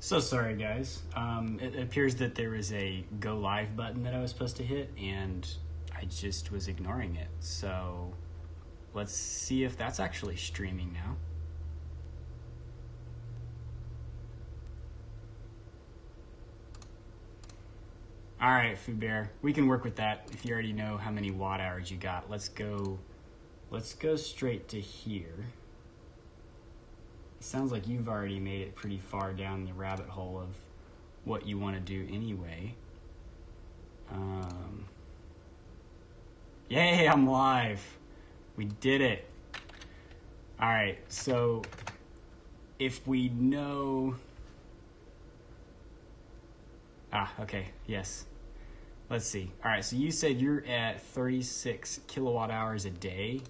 So sorry, guys. It appears that there is a go live button that I was supposed to hit, and I just was ignoring it. So let's see if that's actually streaming now. All right, Food Bear, we can work with that. If you already know how many watt hours you got, let's go straight to here. It sounds like you've already made it pretty far down the rabbit hole of what you want to do anyway. Yay, I'm live. We did it. All right, so if we know... okay, yes. Let's see. All right, so you said you're at 36 kilowatt hours a day.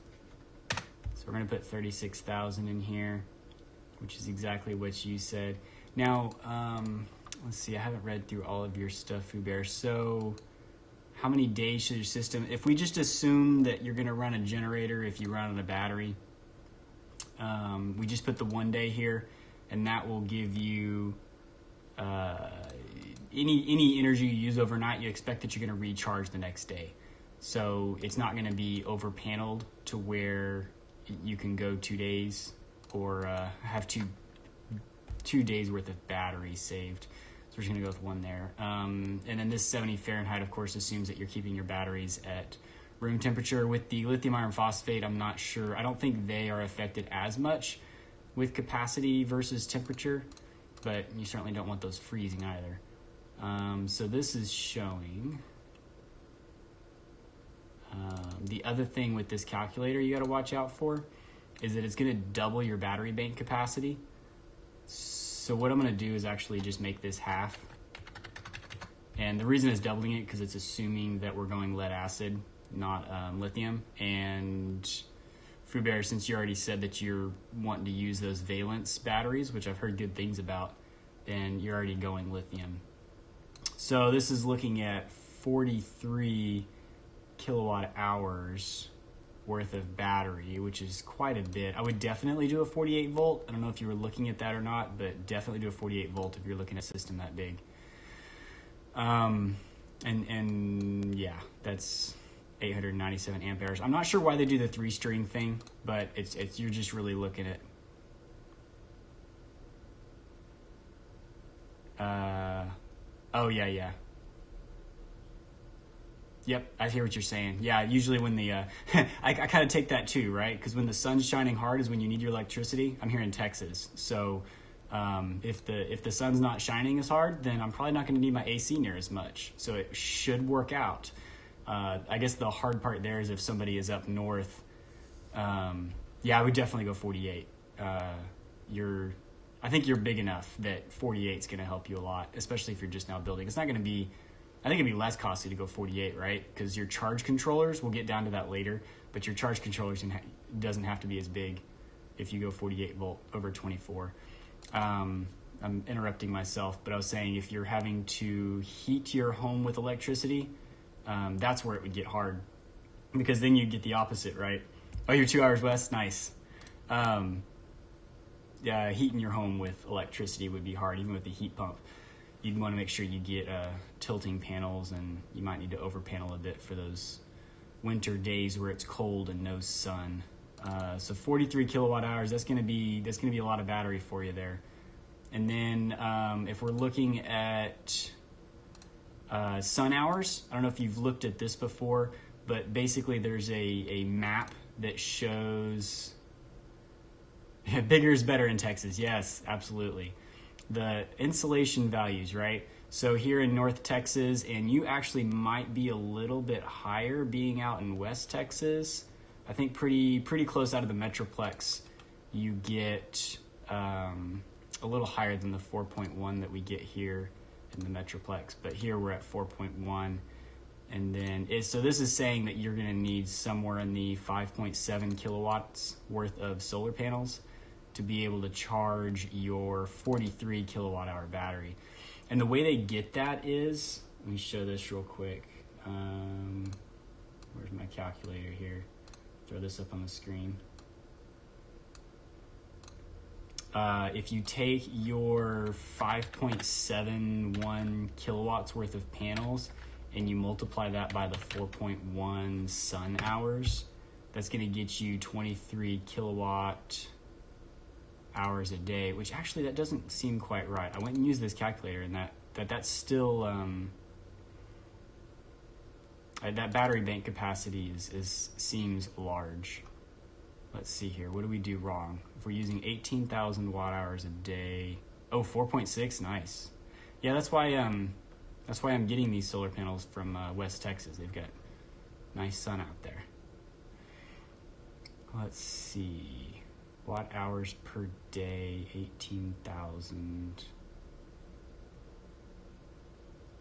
So we're gonna put 36,000 in here, which is exactly what you said. Now, let's see, I haven't read through all of your stuff, Food Bear. So how many days should your system, if we just assume that you're gonna run a generator if you run on a battery, we just put the 1 day here, and that will give you any energy you use overnight, you expect that you're going to recharge the next day. So it's not going to be over paneled to where you can go 2 days or have two days worth of battery saved. So we're just going to go with one there. And then this 70 Fahrenheit, of course, assumes that you're keeping your batteries at room temperature. With the lithium iron phosphate, I'm not sure. I don't think they are affected as much with capacity versus temperature, but you certainly don't want those freezing either. So this is showing. The other thing with this calculator you got to watch out for is that it's going to double your battery bank capacity. So what I'm going to do is actually just make this half. And the reason it's doubling it because it's assuming that we're going lead acid, not lithium. And Food Bear, since you already said that you're wanting to use those valence batteries, which I've heard good things about, then you're already going lithium. So this is looking at 43 kilowatt hours worth of battery, which is quite a bit. I would definitely do a 48 volt. I don't know if you were looking at that or not, but definitely do a 48 volt if you're looking at a system that big. And yeah, that's 897 amp hours. I'm not sure why they do the 3-string thing, but it's you're just really looking at oh yeah. Yep, I hear what you're saying. Yeah, usually when the I kind of take that too, right? Because when the sun's shining hard is when you need your electricity. I'm here in Texas, so if the sun's not shining as hard, then I'm probably not going to need my AC near as much. So it should work out. I guess the hard part there is if somebody is up north. Yeah, I would definitely go 48. I think you're big enough that 48 is going to help you a lot, especially if you're just now building. It's not going to be, I think it'd be less costly to go 48, right? Because your charge controllers, we'll get down to that later, but your charge controllers doesn't have to be as big if you go 48 volt over 24. I'm interrupting myself, but I was saying if you're having to heat your home with electricity, that's where it would get hard, because then you get the opposite, right? Oh, you're 2 hours west? Nice. Heating your home with electricity would be hard, even with the heat pump. You'd want to make sure you get tilting panels, and you might need to over panel a bit for those winter days where it's cold and no sun. So 43 kilowatt hours, that's going to be a lot of battery for you there. And then if we're looking at sun hours, I don't know if you've looked at this before, but basically there's a map that shows bigger is better in Texas. Yes, absolutely. The insolation values, right? So here in North Texas, and you actually might be a little bit higher being out in West Texas. I think pretty close out of the Metroplex, you get a little higher than the 4.1 that we get here in the Metroplex. But here we're at 4.1. And then, so this is saying that you're going to need somewhere in the 5.7 kilowatts worth of solar panels to be able to charge your 43 kilowatt hour battery. And the way they get that is, let me show this real quick. Where's my calculator here? Throw this up on the screen. If you take your 5.71 kilowatts worth of panels and you multiply that by the 4.1 sun hours, that's going to get you 23 kilowatt hours a day, which actually that doesn't seem quite right. I went and used this calculator, and that's still that battery bank capacity seems large. Let's see here. What do we do wrong? If we're using 18,000 watt hours a day, 4.6, nice. Yeah, that's why I'm getting these solar panels from West Texas. They've got nice sun out there. Let's see. Watt hours per day, 18,000.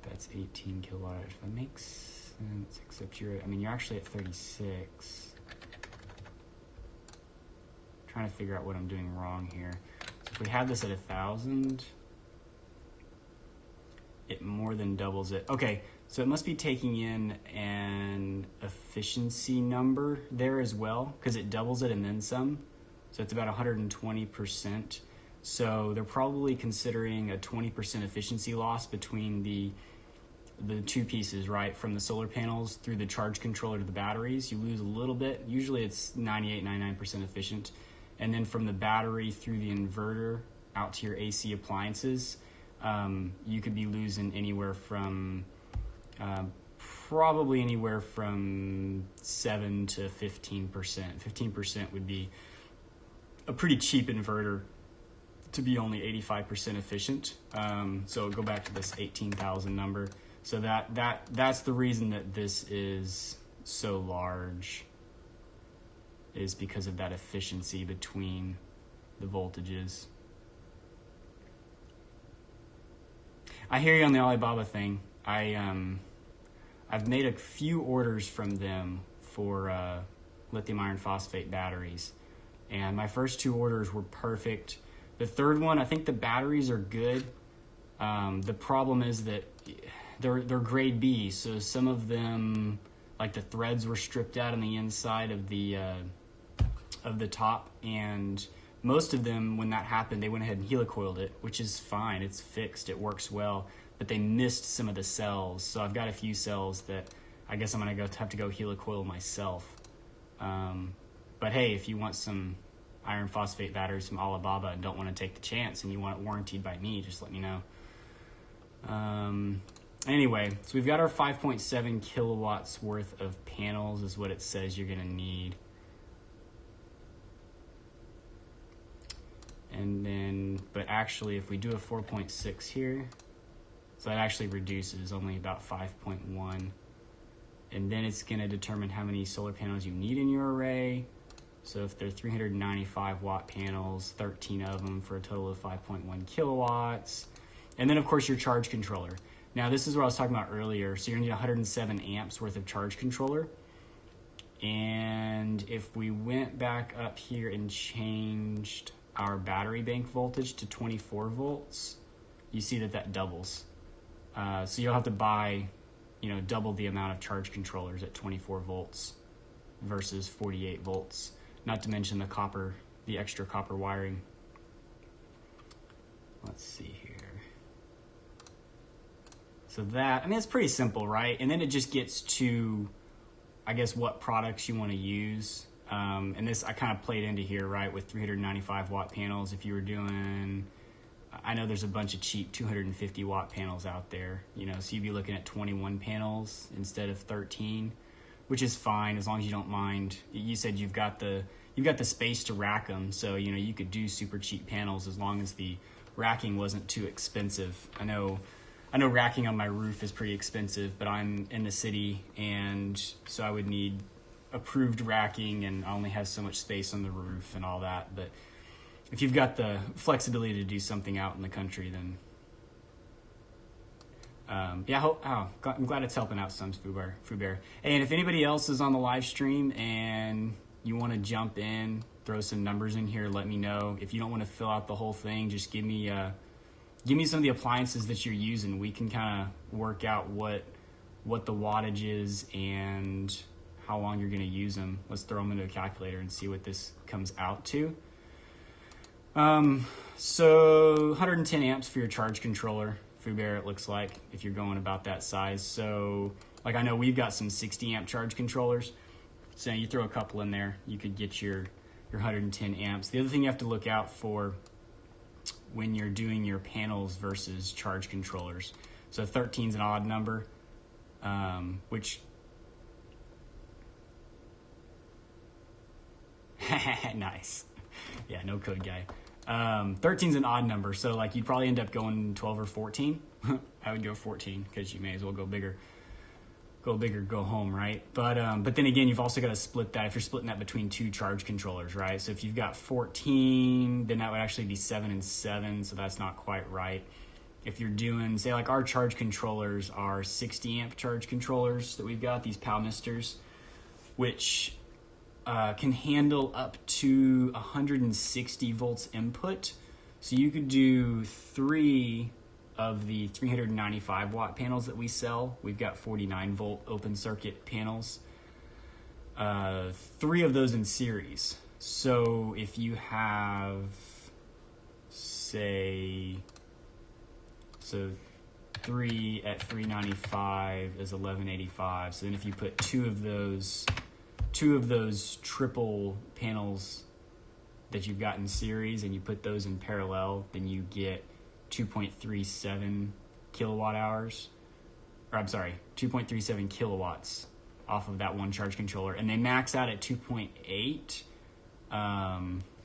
That's 18 kilowatt hours. That makes sense, except you're actually at 36. Trying to figure out what I'm doing wrong here. So if we had this at 1,000, it more than doubles it. Okay, so it must be taking in an efficiency number there as well, because it doubles it and then some. So it's about 120%. So they're probably considering a 20% efficiency loss between the two pieces, right? From the solar panels through the charge controller to the batteries, you lose a little bit. Usually it's 98, 99% efficient. And then from the battery through the inverter out to your AC appliances, you could be losing anywhere from probably anywhere from 7 to 15%. 15% would be a pretty cheap inverter to be only 85% efficient. So go back to this 18,000 number. So that's the reason that this is so large, is because of that efficiency between the voltages. I hear you on the Alibaba thing. I've made a few orders from them for lithium iron phosphate batteries, and my first 2 orders were perfect. The third one, I think the batteries are good. The problem is that they're grade B, so some of them, like the threads, were stripped out on the inside of the top, and most of them, when that happened, they went ahead and helicoiled it, which is fine. It's fixed. It works well, but they missed some of the cells. So I've got a few cells that I guess I'm going to have to go helicoil myself. But hey, if you want some iron phosphate batteries from Alibaba and don't want to take the chance and you want it warrantied by me, just let me know. Anyway, so we've got our 5.7 kilowatts worth of panels is what it says you're going to need. And then, but actually, if we do a 4.6 here, so that actually reduces only about 5.1. And then it's going to determine how many solar panels you need in your array. So if they're 395 watt panels, 13 of them for a total of 5.1 kilowatts. And then, of course, your charge controller. Now, this is what I was talking about earlier. So you're going to need 107 amps worth of charge controller. And if we went back up here and changed our battery bank voltage to 24 volts, you see that doubles. So you'll have to buy, double the amount of charge controllers at 24 volts versus 48 volts. Not to mention the extra copper wiring. Let's see here. So it's pretty simple, right? And then it just gets to, I guess, what products you want to use. And this, I kind of played into here, right, with 395 watt panels. If you were doing, I know there's a bunch of cheap 250 watt panels out there, so you'd be looking at 21 panels instead of 13, which is fine as long as you don't mind. You said you've got the space to rack them, so, you could do super cheap panels as long as the racking wasn't too expensive. I know racking on my roof is pretty expensive, but I'm in the city, and so I would need approved racking, and I only have so much space on the roof and all that. But if you've got the flexibility to do something out in the country, then I'm glad it's helping out some, Fubear. And if anybody else is on the live stream and you want to jump in, throw some numbers in here, let me know. If you don't want to fill out the whole thing, just give me some of the appliances that you're using. We can kind of work out what the wattage is and how long you're going to use them. Let's throw them into a calculator and see what this comes out to. So 110 amps for your charge controller, Fuber, it looks like, if you're going about that size. So, like, I know we've got some 60 amp charge controllers. So you throw a couple in there, you could get your 110 amps. The other thing you have to look out for when you're doing your panels versus charge controllers. So 13 is an odd number, which nice. Yeah, no code guy. 13 is an odd number, so like you'd probably end up going 12 or 14. I would go 14 because you may as well go bigger. Go bigger, go home, right? But then again, you've also got to split that if you're splitting that between two charge controllers, right? So if you've got 14, then that would actually be 7 and 7, so that's not quite right. If you're doing, say, like our charge controllers are 60 amp charge controllers that we've got, these Palmisters, which can handle up to 160 volts input. So you could do 3 of the 395 watt panels that we sell. We've got 49 volt open circuit panels. 3 of those in series. So if you have, say, so 3 at 395 is 1185. So then if you put two of those triple panels that you've got in series and you put those in parallel, then you get 2.37 kilowatt hours, or I'm sorry, 2.37 kilowatts off of that one charge controller, and they max out at 2.8.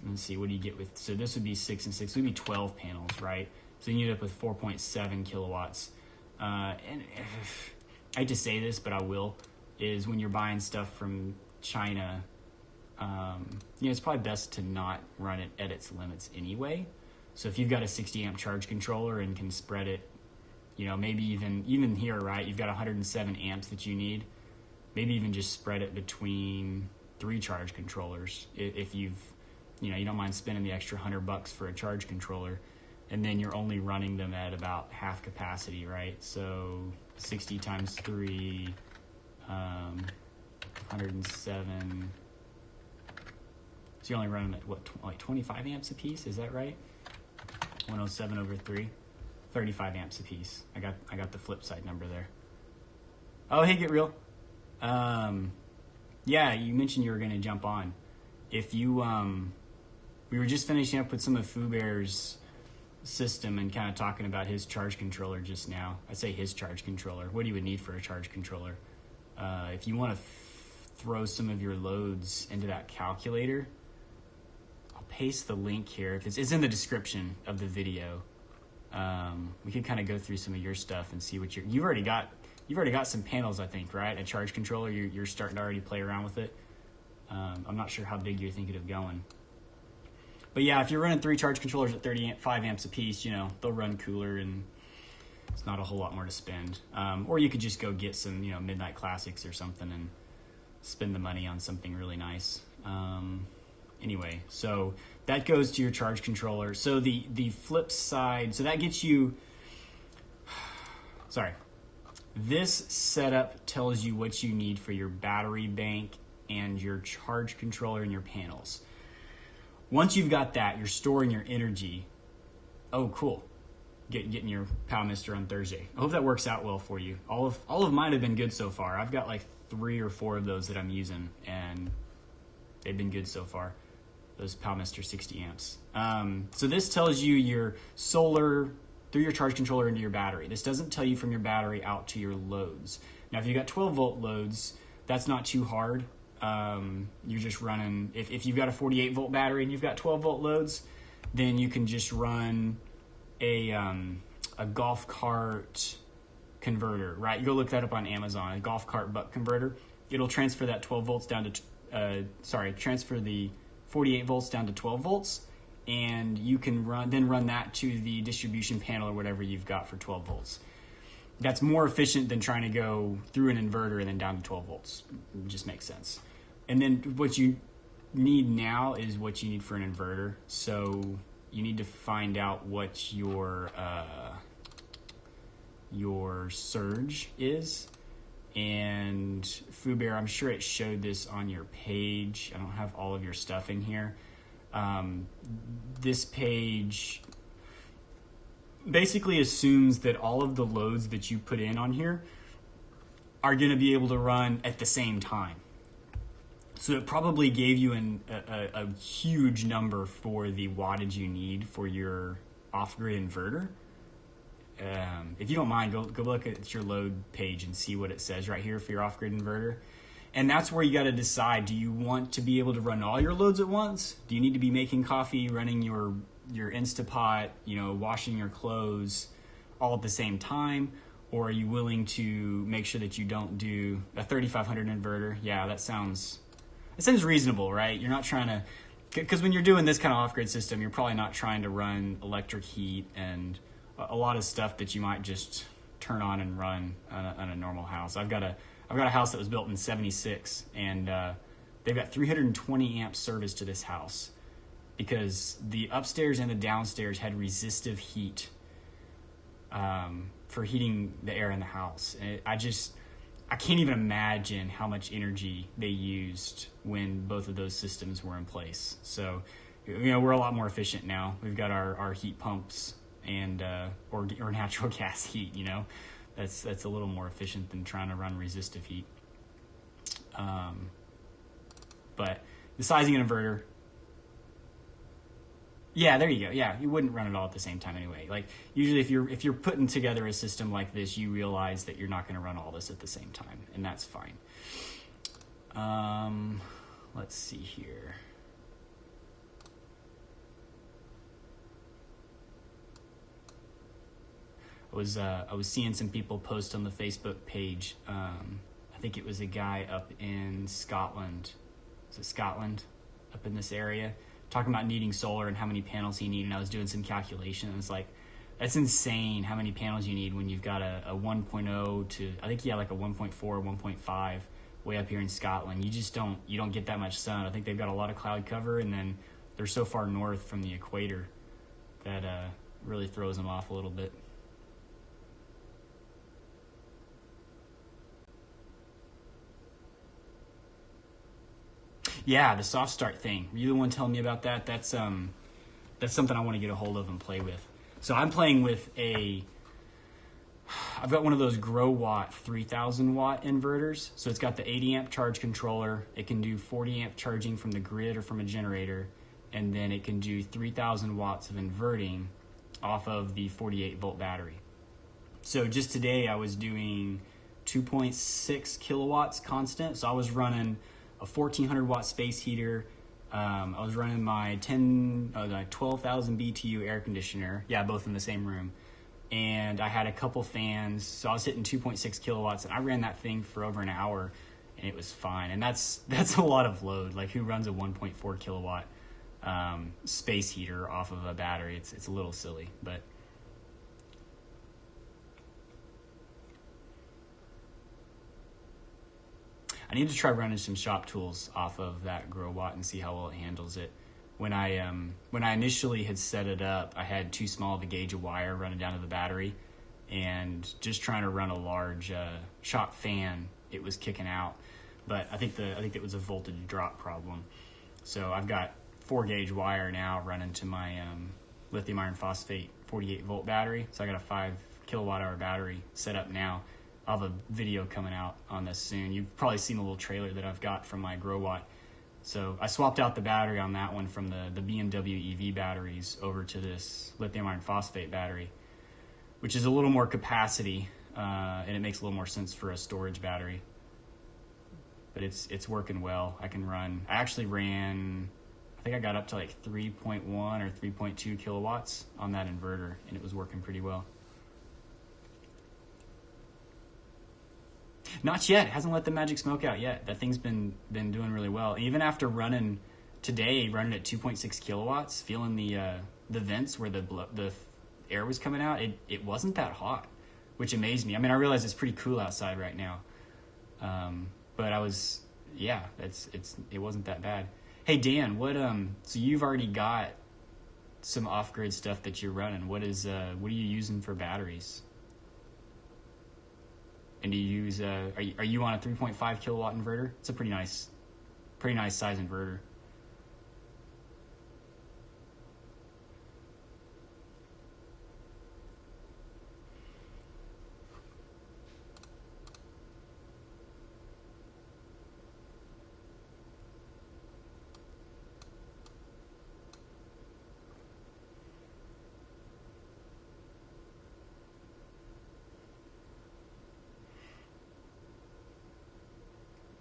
Let's see, what do you get with, so this would be 6 and 6, it would be 12 panels, right? So you end up with 4.7 kilowatts. And I hate to say this, but I will, is when you're buying stuff from China, it's probably best to not run it at its limits anyway. So if you've got a 60 amp charge controller and can spread it, maybe even here, right, you've got 107 amps that you need, maybe even just spread it between 3 charge controllers if you don't mind spending the extra $100 for a charge controller, and then you're only running them at about half capacity, right? So 60 times 3, 107. So you're only running at what, like 25 amps a piece? Is that right? 107 over 3, 35 amps a piece. I got the flip side number there. Oh, hey, Get Real. Yeah, you mentioned you were going to jump on. If you, we were just finishing up with some of Fuber's system and kind of talking about his charge controller just now. I say his charge controller. What do you would need for a charge controller? If you want to throw some of your loads into that calculator, I'll paste the link here. It's in the description of the video. We could kind of go through some of your stuff and see what you've already got some panels, I think, right? A charge controller, you're starting to already play around with it. I'm not sure how big you're thinking of going. But yeah, if you're running 3 charge controllers at 35 amps a piece, they'll run cooler and it's not a whole lot more to spend. Or you could just go get some, Midnight Classics or something and spend the money on something really nice. Anyway, so that goes to your charge controller. So the flip side, so that gets you, this setup tells you what you need for your battery bank and your charge controller and your panels. Once you've got that, you're storing your energy. Oh, cool. Getting your Palmister on Thursday. I hope that works out well for you. All of mine have been good so far. I've got like 3 or 4 of those that I'm using, and they've been good so far. Those Palmister 60 amps. So this tells you your solar through your charge controller into your battery. This doesn't tell you from your battery out to your loads. Now, if you got 12 volt loads, that's not too hard. You're just running, if you've got a 48 volt battery and you've got 12 volt loads, then you can just run a golf cart converter, right? You go look that up on Amazon, a golf cart buck converter. It'll transfer that 12 volts down to, transfer the 48 volts down to 12 volts, and you can run that to the distribution panel or whatever you've got for 12 volts. That's more efficient than trying to go through an inverter and then down to 12 volts. It just makes sense. And then what you need now is what you need for an inverter. So you need to find out what your surge is. And Fuber, I'm sure it showed this on your page. I don't have all of your stuff in here. This page basically assumes that all of the loads that you put in on here are going to be able to run at the same time. So it probably gave you a huge number for the wattage you need for your off-grid inverter. If you don't mind, go look at your load page and see what it says right here for your off-grid inverter. And that's where you got to decide, do you want to be able to run all your loads at once? Do you need to be making coffee, running your Instapot, washing your clothes all at the same time? Or are you willing to make sure that you don't do a 3500 inverter? Yeah, that sounds reasonable, right? You're not trying to, because when you're doing this kind of off-grid system, you're probably not trying to run electric heat and a lot of stuff that you might just turn on and run on a normal house. I've got a house that was built in '76, and they've got 320 amp service to this house because the upstairs and the downstairs had resistive heat for heating the air in the house. And I can't even imagine how much energy they used when both of those systems were in place. So, we're a lot more efficient now. We've got our heat pumps and or natural gas heat. That's a little more efficient than trying to run resistive heat. But the sizing an inverter. Yeah, there you go. Yeah, you wouldn't run it all at the same time anyway. Like usually if you're putting together a system like this, you realize that you're not going to run all this at the same time, and that's fine. Let's see here. I was seeing some people post on the Facebook page. I think it was a guy up in Scotland. Is it Scotland? Up in this area, talking about needing solar and how many panels he needed. And I was doing some calculation, and it's like, that's insane how many panels you need when you've got a 1.0 to, I think he had like a 1.4 or 1.5 way up here in Scotland. You don't get that much sun. I think they've got a lot of cloud cover, and then they're so far north from the equator that really throws them off a little bit. Yeah, the soft start thing. Were you the one telling me about that? That's something I want to get a hold of and play with. So I'm playing with I've got one of those Grow Watt 3000 watt inverters. So it's got the 80 amp charge controller. It can do 40 amp charging from the grid or from a generator. And then it can do 3000 watts of inverting off of the 48 volt battery. So just today I was doing 2.6 kilowatts constant. So I was running a 1400 watt space heater. I was running my 12,000 BTU air conditioner. Yeah, both in the same room. And I had a couple fans. So I was hitting 2.6 kilowatts, and I ran that thing for over an hour, and it was fine. And that's a lot of load. Like, who runs a 1.4 kilowatt space heater off of a battery? It's a little silly, but I need to try running some shop tools off of that Grow Watt and see how well it handles it. When I initially had set it up, I had too small of a gauge of wire running down to the battery, and just trying to run a large shop fan, it was kicking out. But I think it was a voltage drop problem. So I've got 4 gauge wire now running to my lithium iron phosphate 48 volt battery. So I got a 5 kilowatt hour battery set up now. I'll have a video coming out on this soon. You've probably seen the little trailer that I've got from my Grow Watt. So I swapped out the battery on that one from the BMW EV batteries over to this lithium iron phosphate battery, which is a little more capacity, and it makes a little more sense for a storage battery. But it's working well. I actually ran, I think I got up to like 3.1 or 3.2 kilowatts on that inverter, and it was working pretty well. Not yet. It hasn't let the magic smoke out yet. That thing's been doing really well. Even after running at 2.6 kilowatts, feeling the vents where the air was coming out, it wasn't that hot, which amazed me. I mean, I realize it's pretty cool outside right now, but it wasn't that bad. Hey Dan, so you've already got some off-grid stuff that you're running. What are you using for batteries? And do you use are you on a 3.5 kilowatt inverter? It's a pretty nice size inverter.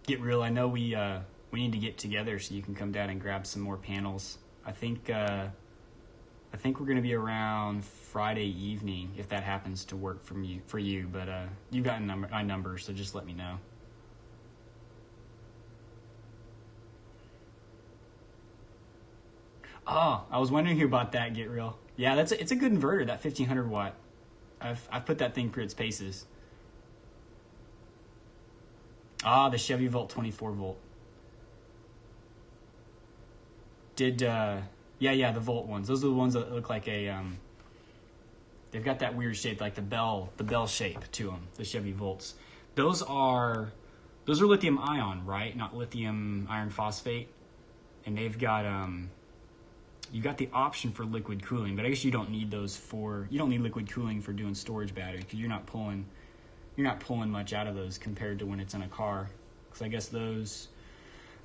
Get real. I know we need to get together so you can come down and grab some more panels. I think we're going to be around Friday evening if that happens to work for you. But you got my number, so just let me know. Oh, I was wondering about that. Get real. Yeah, it's a good inverter. That 1500 watt. I've put that thing through its paces. Ah, the Chevy Volt 24 volt. Did yeah, the Volt ones. Those are the ones that look like a they've got that weird shape, like the bell shape to them. The Chevy Volts. Those are lithium ion, right? Not lithium iron phosphate. And they've got you got the option for liquid cooling, but I guess you don't need liquid cooling for doing storage battery because you're not pulling much out of those compared to when it's in a car. Because I guess those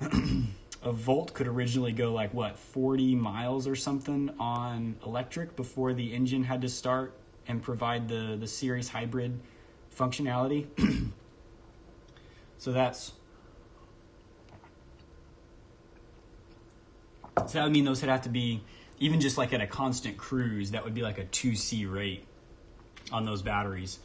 a Volt could originally go like 40 miles or something on electric before the engine had to start and provide the series hybrid functionality. So that would mean those would have to be, even just like at a constant cruise, that would be like a 2C rate on those batteries.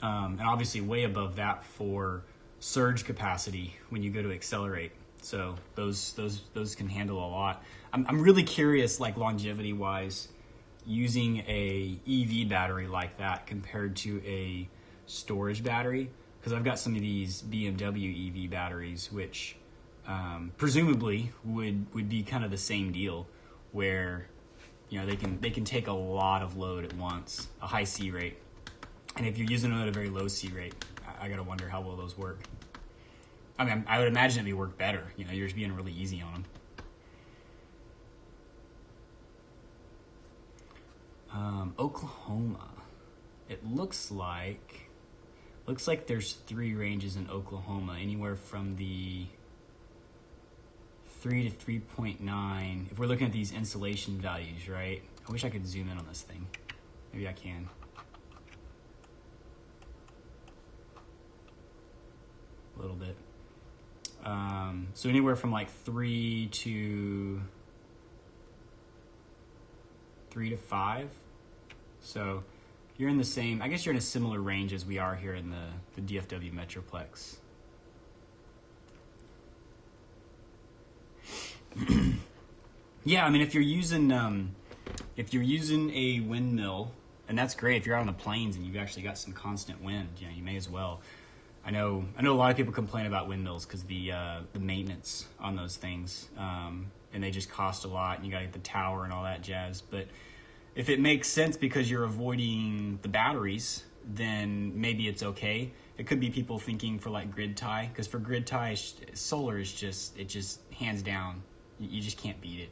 And obviously way above that for surge capacity when you go to accelerate. So those can handle a lot. I'm really curious, like longevity wise, using a EV battery like that compared to a storage battery, because I've got some of these BMW EV batteries which presumably would be kind of the same deal, where they can take a lot of load at once, a high C rate. And if you're using them at a very low C rate, I gotta wonder how well those work. I mean, I would imagine it'd work better. You're just being really easy on them. Oklahoma. It looks like there's 3 ranges in Oklahoma, anywhere from the 3 to 3.9. If we're looking at these insulation values, right? I wish I could zoom in on this thing. Maybe I can. A little bit. So anywhere from like 3 to 5. So you're in the same, I guess you're in a similar range as we are here in the DFW Metroplex. Yeah, I mean, if you're using a windmill, and that's great. If you're out on the plains and you've actually got some constant wind, you may as well. I know a lot of people complain about windmills because the maintenance on those things, and they just cost a lot, and you gotta get the tower and all that jazz. But if it makes sense because you're avoiding the batteries, then maybe it's okay. It could be people thinking for like grid tie, because for grid tie, solar is just hands down. You just can't beat it.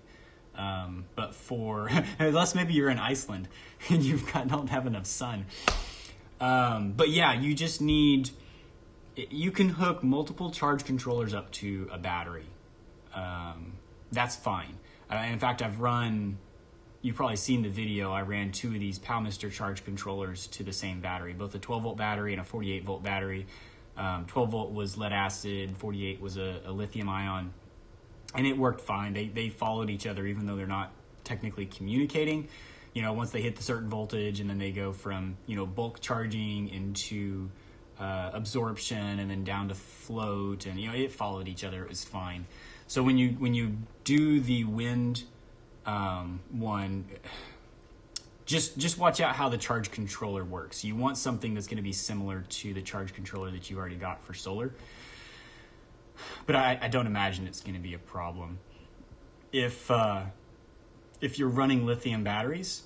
But for, unless maybe you're in Iceland and don't have enough sun. But yeah, you can hook multiple charge controllers up to a battery. That's fine. In fact, you've probably seen the video, I ran 2 of these Palmister charge controllers to the same battery, both a 12 volt battery and a 48 volt battery. 12 volt was lead acid, 48 was a lithium ion. And it worked fine. They followed each other, even though they're not technically communicating. Once they hit the certain voltage, and then they go from bulk charging into absorption, and then down to float, and it followed each other. It was fine. So when you do the wind one, just watch out how the charge controller works. You want something that's going to be similar to the charge controller that you already got for solar. But I don't imagine it's going to be a problem. If you're running lithium batteries,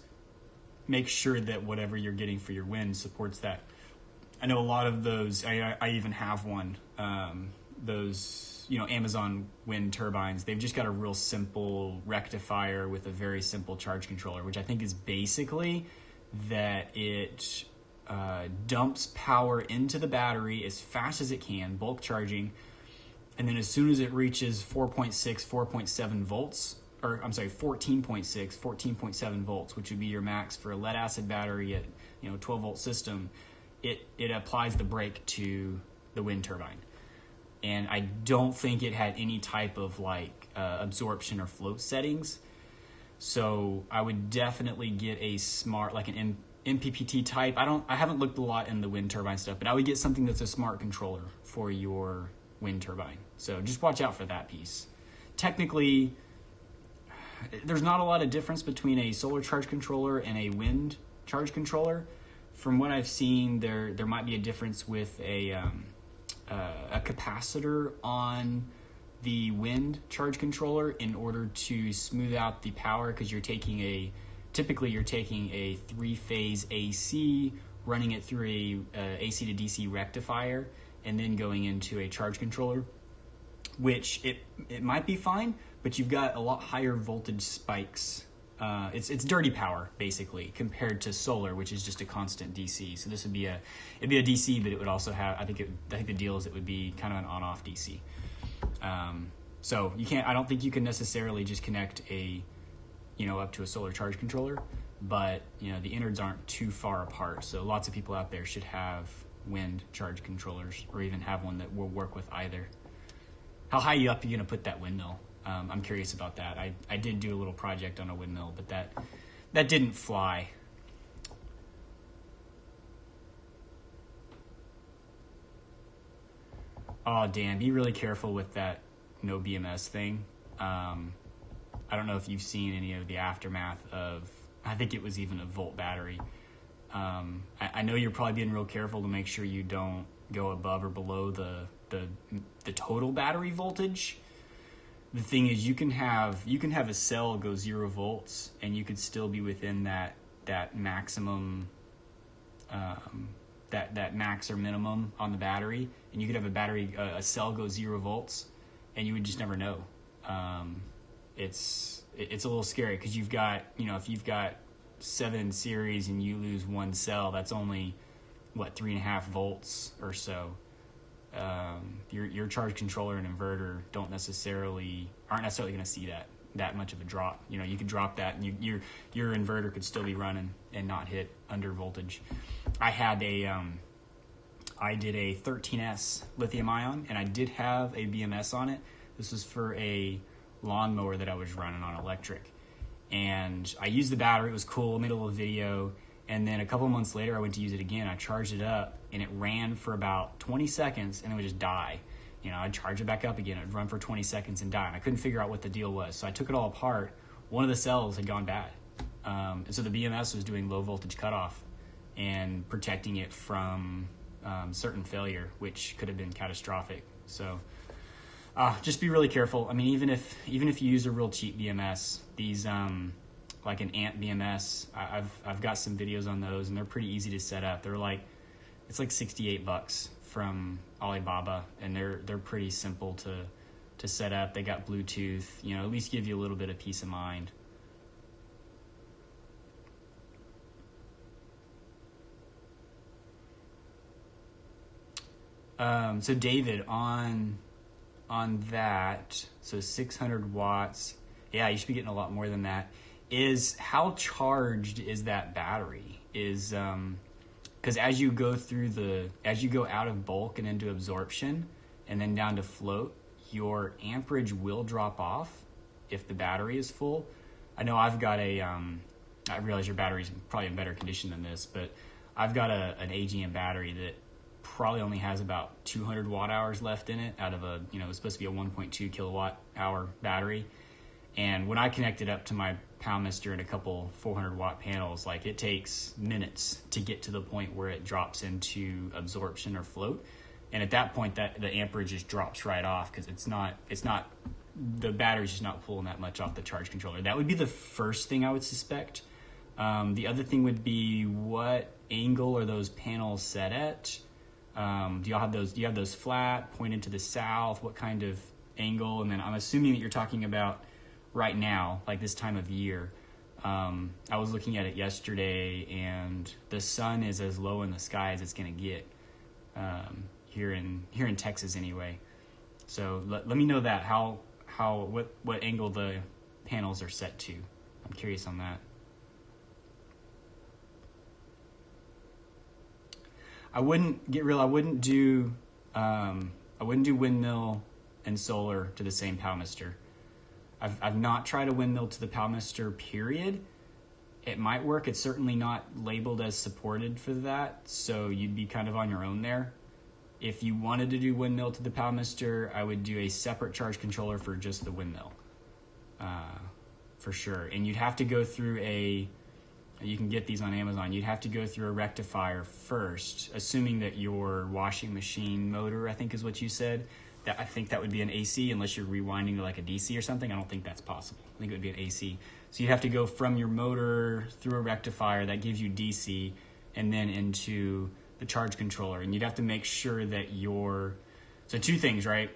make sure that whatever you're getting for your wind supports that. I know a lot of those, I even have one, those, Amazon wind turbines, they've just got a real simple rectifier with a very simple charge controller, which I think is basically that it dumps power into the battery as fast as it can, bulk charging. And then as soon as it reaches 4.7 volts, or I'm sorry, 14.7 volts, which would be your max for a lead acid battery at 12 volt system, it applies the brake to the wind turbine. and I don't think it had any type of like absorption or float settings. So I would definitely get a smart, like an MPPT type. I haven't looked a lot in the wind turbine stuff, but I would get something that's a smart controller for your wind turbine. So just watch out for that piece. Technically, there's not a lot of difference between a solar charge controller and a wind charge controller. From what I've seen, there might be a difference with a capacitor on the wind charge controller in order to smooth out the power, because typically you're taking a 3-phase AC, running it through a AC to DC rectifier, and then going into a charge controller, which it might be fine, but you've got a lot higher voltage spikes. It's dirty power basically compared to solar, which is just a constant DC. So this would be it'd be a DC, but it would also have, I think the deal is it would be kind of an on-off DC. So I don't think you can necessarily just connect up to a solar charge controller, but the innards aren't too far apart. So lots of people out there should have wind charge controllers, or even have one that will work with either. How high up are you going to put that windmill? I'm curious about that. I did do a little project on a windmill, but that didn't fly. Oh, Dan, be really careful with that no BMS thing. I don't know if you've seen any of the aftermath of, I think it was even a volt battery. I know you're probably being real careful to make sure you don't go above or below the total battery voltage. The thing is, you can have a cell go 0 volts, and you could still be within that maximum, that max or minimum on the battery, and you could have a cell go 0 volts, and you would just never know. It's a little scary, because you've got, if you've got 7 in series and you lose 1 cell, that's only 3.5 volts or so. Your charge controller and inverter aren't necessarily going to see that much of a drop. You could drop that, and your inverter could still be running and not hit under voltage. I did a 13S lithium ion, and I did have a BMS on it. This was for a lawnmower that I was running on electric, and I used the battery. It was cool. I made a little video. And then a couple months later, I went to use it again. I charged it up, and it ran for about 20 seconds, and it would just die. I'd charge it back up again. It'd run for 20 seconds and die. And I couldn't figure out what the deal was. So I took it all apart. One of the cells had gone bad. And so the BMS was doing low voltage cutoff and protecting it from certain failure, which could have been catastrophic. So just be really careful. I mean, even if you use a real cheap BMS, these like an Ant BMS, I've got some videos on those, and they're pretty easy to set up. It's like $68 from Alibaba, and they're pretty simple to set up. They got Bluetooth, at least give you a little bit of peace of mind. So David, on that, so 600 watts, yeah, you should be getting a lot more than that. How charged is that battery? Because as you go out of bulk and into absorption and then down to float, your amperage will drop off if the battery is full. I know I've got I realize your battery's probably in better condition than this, but I've got an AGM battery that probably only has about 200 watt hours left in it out of it's supposed to be a 1.2 kilowatt hour battery. And when I connect it up to my Palmister and a couple 400 watt panels, it takes minutes to get to the point where it drops into absorption or float. And at that point, the amperage just drops right off, because the battery's just not pulling that much off the charge controller. That would be the first thing I would suspect. The other thing would be, what angle are those panels set at? Do you have those flat, pointed to the south? What kind of angle? And then I'm assuming that you're talking about right now, like this time of year. I was looking at it yesterday, and the sun is as low in the sky as it's going to get here in Texas anyway. So let me know that what angle the panels are set to. I'm curious on that. I wouldn't do I wouldn't do windmill and solar to the same Palmister. I've not tried a windmill to the Palmister, period. It might work. It's certainly not labeled as supported for that, so you'd be kind of on your own there. If you wanted to do windmill to the Palmister, I would do a separate charge controller for just the windmill, for sure. And you'd have to go through you can get these on Amazon, you'd have to go through a rectifier first, assuming that your washing machine motor, I think is what you said, I think that would be an AC unless you're rewinding to like a DC or something. I don't think that's possible. I think it would be an AC. So you'd have to go from your motor through a rectifier that gives you DC and then into the charge controller. And you'd have to make sure that so two things, right?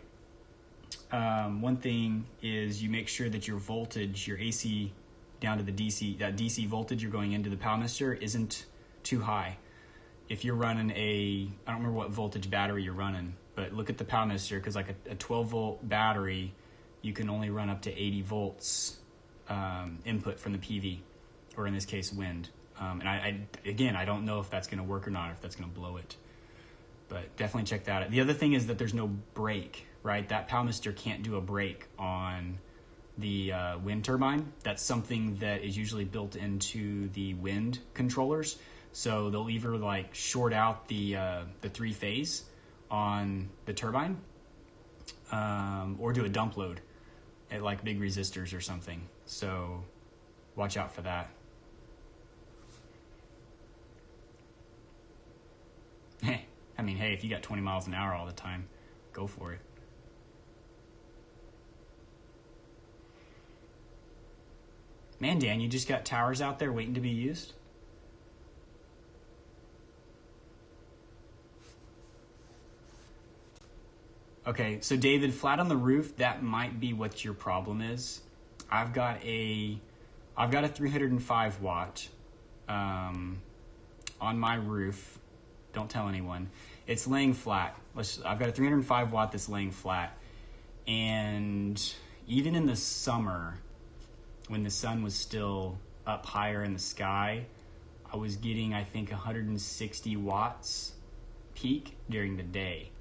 One thing is you make sure that your voltage, your AC down to the DC, that DC voltage you're going into the Palmister isn't too high. If you're running I don't remember what voltage battery you're running, but look at the Palmister, because like a 12 volt battery, you can only run up to 80 volts input from the PV, or in this case, wind. And I don't know if that's going to work or not, if that's going to blow it. But definitely check that out. The other thing is that there's no brake, right? That Palmister can't do a brake on the wind turbine. That's something that is usually built into the wind controllers. So they'll either like short out the three phase on the turbine, or do a dump load at like big resistors or something. So watch out for that. I mean, hey, if you got 20 miles an hour all the time, go for it. Man, Dan, you just got towers out there waiting to be used? Okay, so David, flat on the roof, that might be what your problem is. I've got a 305 watt on my roof. Don't tell anyone. It's laying flat. I've got a 305 watt that's laying flat. And even in the summer, when the sun was still up higher in the sky, I was getting, I think, 160 watts peak during the day.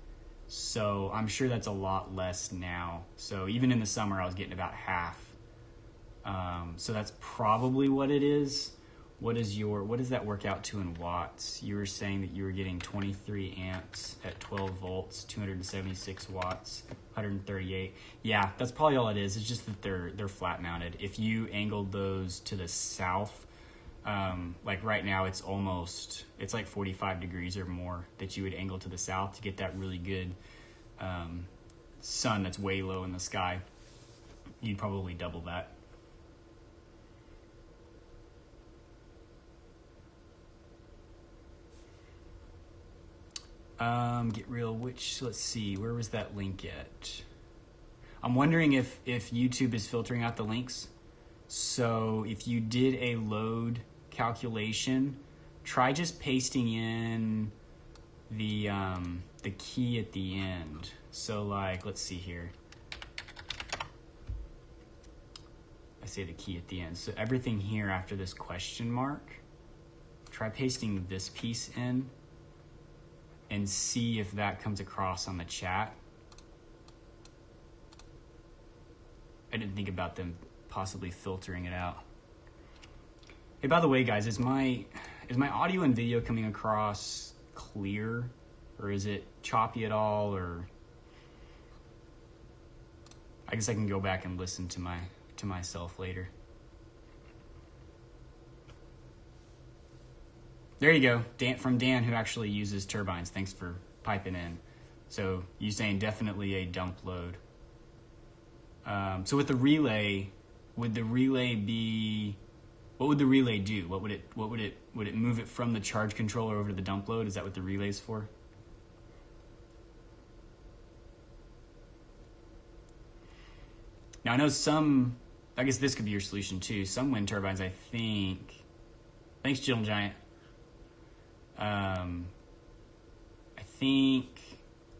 So I'm sure that's a lot less now. So even in the summer, I was getting about half. So that's probably what it is. What does that work out to in watts? You were saying that you were getting 23 amps at 12 volts, 276 watts, 138. Yeah, that's probably all it is. It's just that they're flat mounted. If you angled those to the south, like right now it's like 45 degrees or more that you would angle to the south to get that really good sun that's way low in the sky. You'd probably double that. Get real, let's see, where was that link at? I'm wondering if YouTube is filtering out the links. So if you did a load calculation, try just pasting in the key at the end. So like, let's see here. I say the key at the end. So everything here after this question mark, try pasting this piece in and see if that comes across on the chat. I didn't think about them possibly filtering it out. Hey, by the way, guys, is my audio and video coming across clear, or is it choppy at all? Or I guess I can go back and listen to myself later. There you go, from Dan, who actually uses turbines. Thanks for piping in. So you saying definitely a dump load. So with the relay, would the relay be? What would the relay do? Would it move it from the charge controller over to the dump load? Is that what the relay's for? Now I know I guess this could be your solution too. Some wind turbines, I think. Thanks, Jill Giant. I think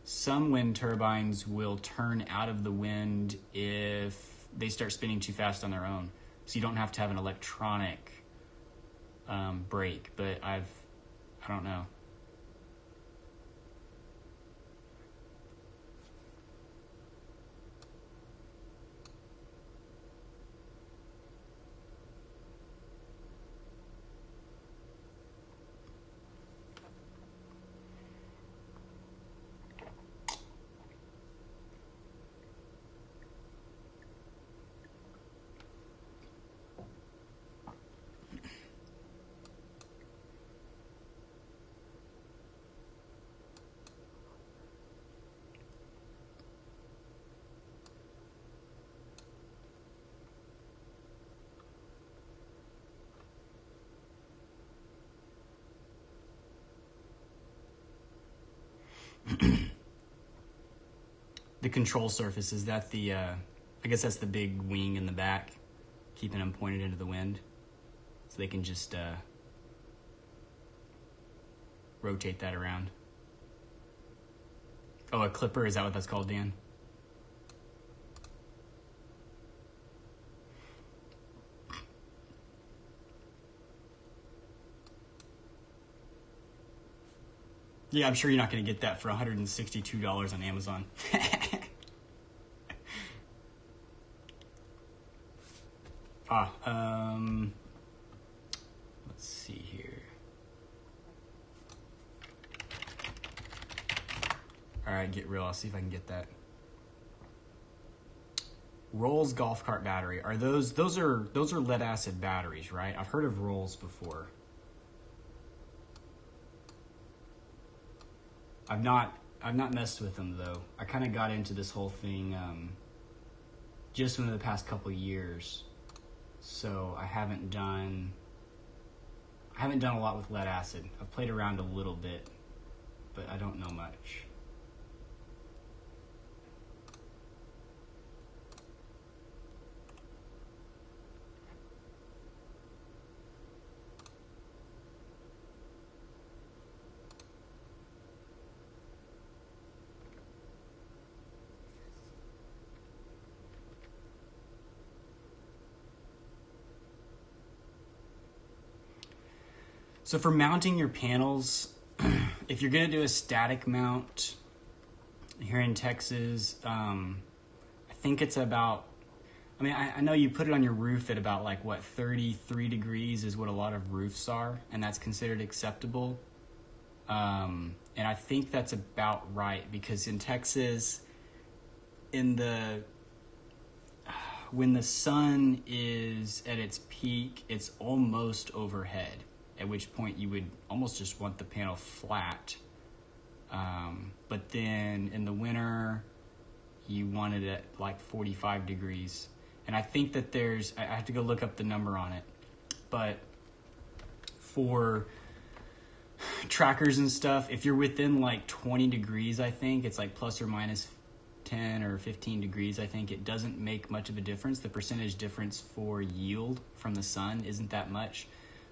some wind turbines will turn out of the wind if they start spinning too fast on their own. So you don't have to have an electronic brake, but I don't know. The control surface, is that the, I guess that's the big wing in the back, keeping them pointed into the wind. So they can just rotate that around. Oh, a clipper, is that what that's called, Dan? Yeah, I'm sure you're not going to get that for $162 on Amazon. Let's see here. All right, get real. I'll see if I can get that. Rolls golf cart battery. Are those are lead acid batteries, right? I've heard of Rolls before. I've not messed with them though. I kind of got into this whole thing just within the past couple of years, so I haven't done a lot with lead acid. I've played around a little bit, but I don't know much. So for mounting your panels, if you're going to do a static mount here in Texas, I think it's about, I know you put it on your roof at about 33 degrees is what a lot of roofs are, and that's considered acceptable. And I think that's about right, because in Texas, when the sun is at its peak, it's almost overhead, at which point you would almost just want the panel flat. But then in the winter, you want it at 45 degrees. And I think that I have to go look up the number on it, but for trackers and stuff, if you're within 20 degrees, I think it's plus or minus 10 or 15 degrees, I think it doesn't make much of a difference. The percentage difference for yield from the sun isn't that much.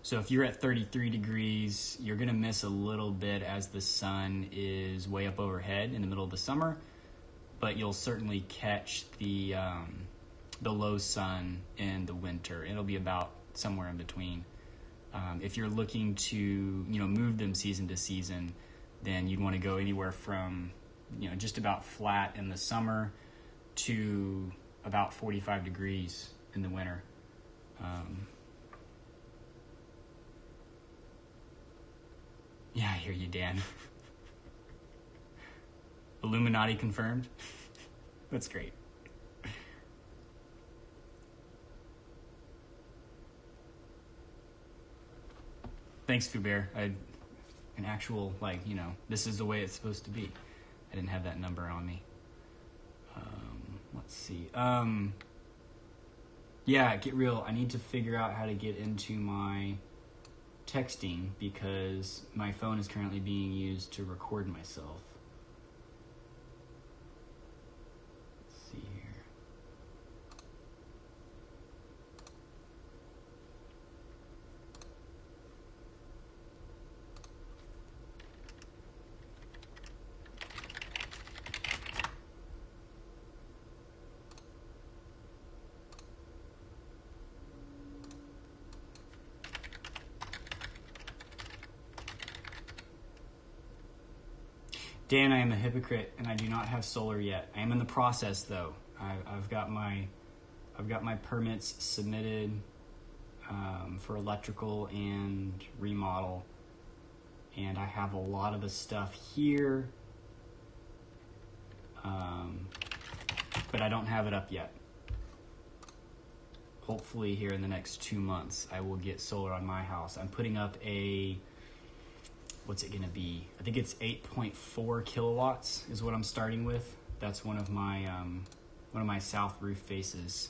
So if you're at 33 degrees, you're going to miss a little bit as the sun is way up overhead in the middle of the summer, but you'll certainly catch the low sun in the winter. It'll be about somewhere in between. If you're looking to move them season to season, then you'd want to go anywhere from just about flat in the summer to about 45 degrees in the winter. Yeah, I hear you, Dan. Illuminati confirmed. That's great. Thanks, Fuber. An actual, this is the way it's supposed to be. I didn't have that number on me. Let's see. Yeah, get real. I need to figure out how to get into my texting, because my phone is currently being used to record myself. Let's see here. Dan, I am a hypocrite, and I do not have solar yet. I am in the process, though. I've got my permits submitted for electrical and remodel, and I have a lot of the stuff here, but I don't have it up yet. Hopefully, here in the next 2 months, I will get solar on my house. I'm putting up what's it going to be? I think it's 8.4 kilowatts is what I'm starting with. That's one of my south roof faces.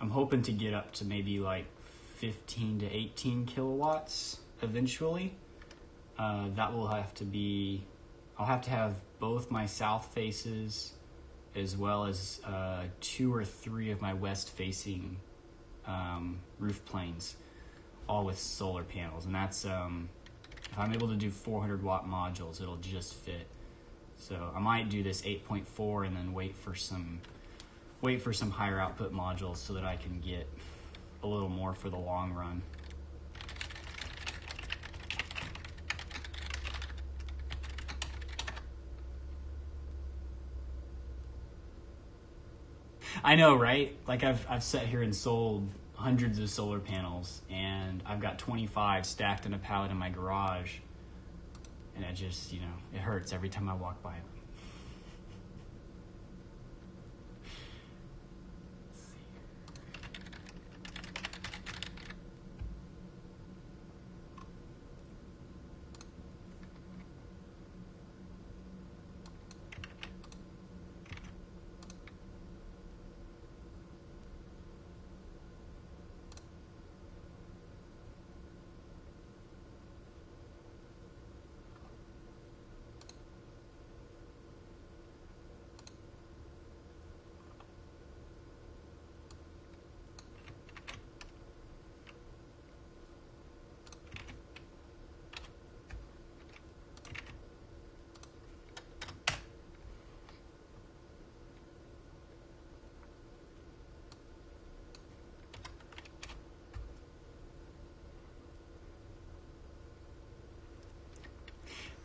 I'm hoping to get up to maybe like 15 to 18 kilowatts eventually. That will have to be, I'll have to have both my south faces as well as 2 or 3 of my west facing roof planes, all with solar panels. And that's, if I'm able to do 400 watt modules, it'll just fit. So I might do this 8.4 and then wait for some higher output modules so that I can get a little more for the long run. I know, right? Like I've sat here and sold hundreds of solar panels, and I've got 25 stacked in a pallet in my garage, and it just, you know, it hurts every time I walk by them.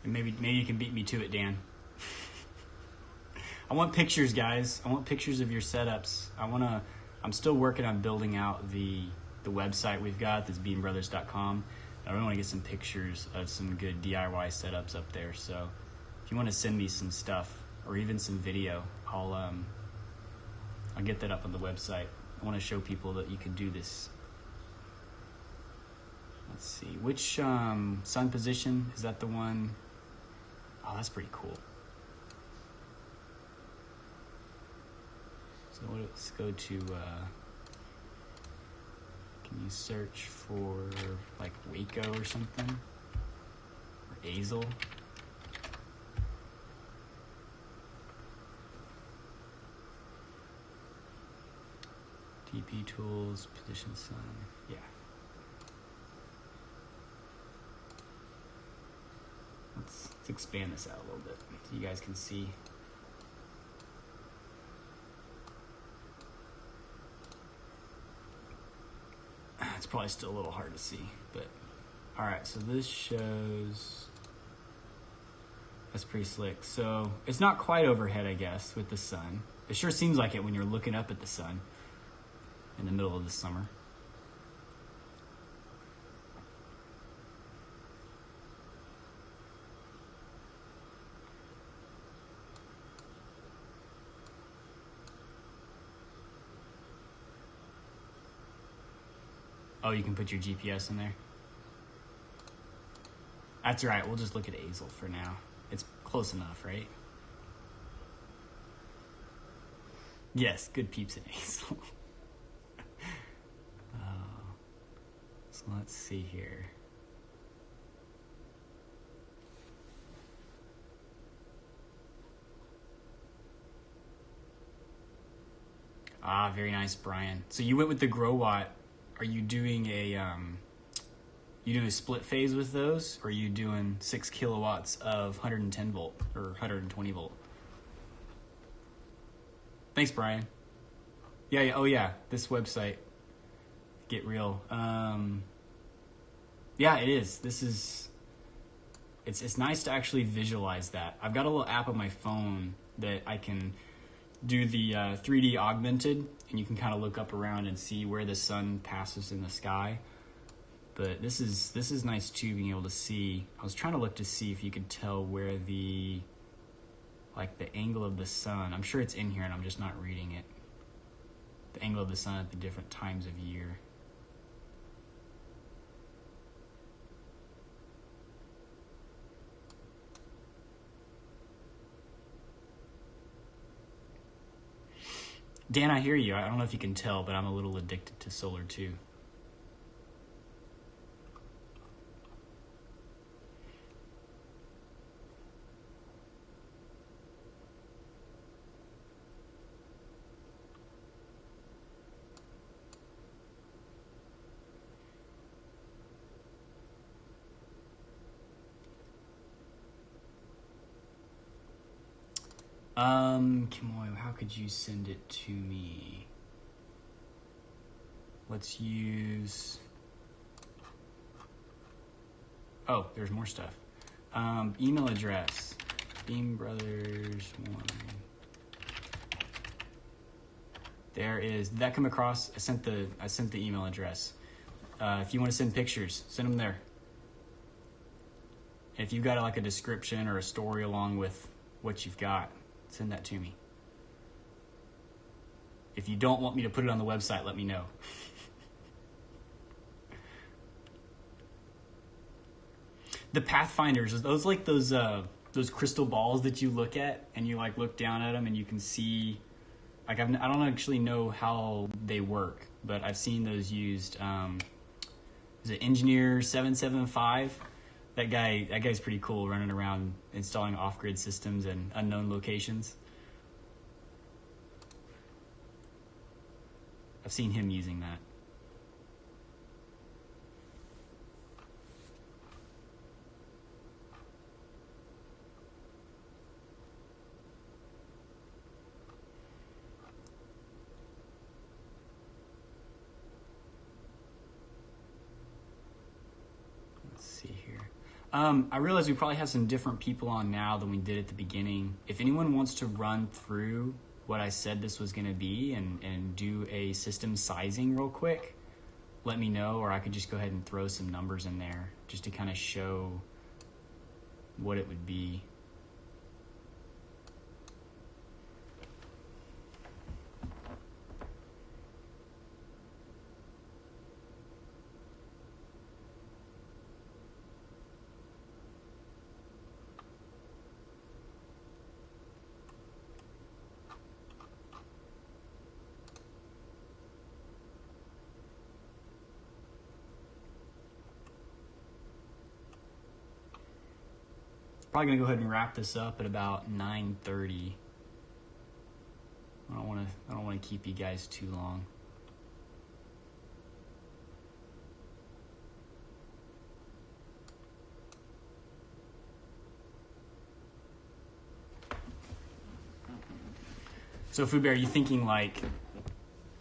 And maybe you can beat me to it, Dan. I want pictures, guys. I want pictures of your setups. I'm still working on building out the website we've got, that's beambrothers.com. I really want to get some pictures of some good DIY setups up there. So if you want to send me some stuff or even some video, I'll get that up on the website. I want to show people that you can do this. Let's see, which sun position, is that the one? Oh, that's pretty cool. So let's go to, can you search for like Waco or something? Or Azel? TP tools, position sun, yeah. Let's expand this out a little bit so you guys can see. It's probably still a little hard to see, but all right, so this shows, that's pretty slick. So it's not quite overhead, I guess, with the sun. It sure seems like it when you're looking up at the sun in the middle of the summer. Oh, you can put your GPS in there? That's right, we'll just look at Azel for now. It's close enough, right? Yes, good peeps in Azel. So let's see here. Ah, very nice, Brian. So you went with the Grow Watt. Are you doing a split phase with those, or are you doing 6 kilowatts of 110 volt or 120 volt? Thanks, Brian. Yeah. Oh yeah, this website, Get Real. Yeah, it is. It's nice to actually visualize that. I've got a little app on my phone that I can do the 3D augmented, and you can kind of look up around and see where the sun passes in the sky. But this is nice too, being able to see. I was trying to look to see if you could tell where the angle of the sun. I'm sure it's in here and I'm just not reading it. The angle of the sun at the different times of year. Dan, I hear you. I don't know if you can tell, but I'm a little addicted to solar too. Kimoy, how could you send it to me? Let's use... Oh, there's more stuff. Email address. Beambrothers1. There is... Did that come across? I sent the email address. If you want to send pictures, send them there. If you've got like a description or a story along with what you've got, send that to me. If you don't want me to put it on the website, let me know. The Pathfinders, are those like those crystal balls that you look at and you like look down at them and you can see, like I don't actually know how they work, but I've seen those used. Is it Engineer 775? That guy's pretty cool, running around installing off-grid systems in unknown locations. I've seen him using that. Let's see here. I realize we probably have some different people on now than we did at the beginning. If anyone wants to run through what I said this was going to be and do a system sizing real quick, let me know, or I could just go ahead and throw some numbers in there just to kind of show what it would be. Probably gonna go ahead and wrap this up at about 9:30. I don't want to keep you guys too long. So Fubi, are you thinking like,